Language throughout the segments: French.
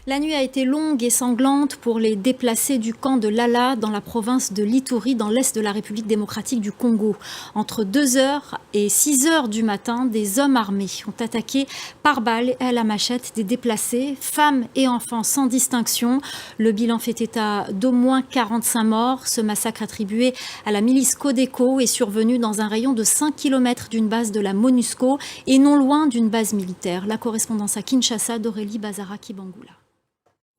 La nuit a été longue et sanglante pour les déplacés du camp de Lala dans la province de l'Ituri, dans l'est de la République démocratique du Congo. Entre 2 heures et 6 heures du matin, des hommes armés ont attaqué par balle et à la machette des déplacés, femmes et enfants sans distinction. Le bilan fait état d'au moins 45 morts. Ce massacre attribué à la milice Codeco est survenu dans un rayon de 5 km d'une base de la MONUSCO et non loin d'une base militaire. La correspondance à Kinshasa d'Aurélie Bazara-Kibangula.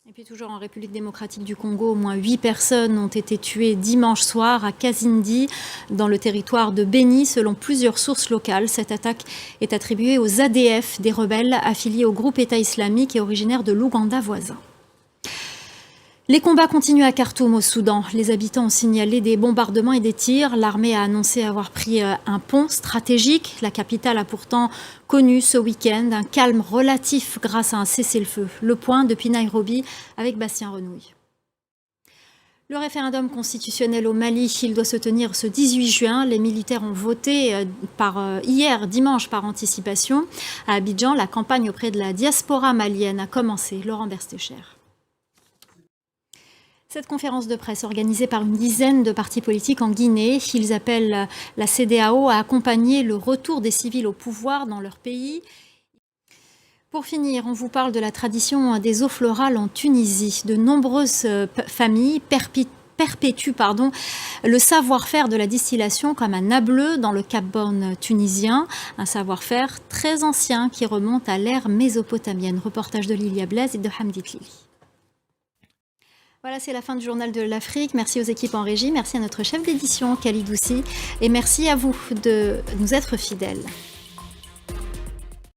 Et puis toujours en République démocratique du Congo, au moins 8 personnes ont été tuées dimanche soir à Kazindi, dans le territoire de Beni, selon plusieurs sources locales. Cette attaque est attribuée aux ADF, des rebelles affiliés au groupe État islamique et originaires de l'Ouganda voisin. Les combats continuent à Khartoum, au Soudan. Les habitants ont signalé des bombardements et des tirs. L'armée a annoncé avoir pris un pont stratégique. La capitale a pourtant connu ce week-end un calme relatif grâce à un cessez-le-feu. Le point depuis Nairobi avec Bastien Renouille. Le référendum constitutionnel au Mali, il doit se tenir ce 18 juin. Les militaires ont voté hier, dimanche, par anticipation. À Abidjan, la campagne auprès de la diaspora malienne a commencé. Laurent Berstecher. Cette conférence de presse organisée par une dizaine de partis politiques en Guinée, ils appellent la CEDEAO à accompagner le retour des civils au pouvoir dans leur pays. Pour finir, on vous parle de la tradition des eaux florales en Tunisie. De nombreuses familles perpétuent le savoir-faire de la distillation comme un ableu dans le Cap-Born tunisien, un savoir-faire très ancien qui remonte à l'ère mésopotamienne. Reportage de Lilia Blaise et de Hamdit Lili. Voilà, c'est la fin du Journal de l'Afrique. Merci aux équipes en régie, merci à notre chef d'édition, Khalid Doussi, et merci à vous de nous être fidèles.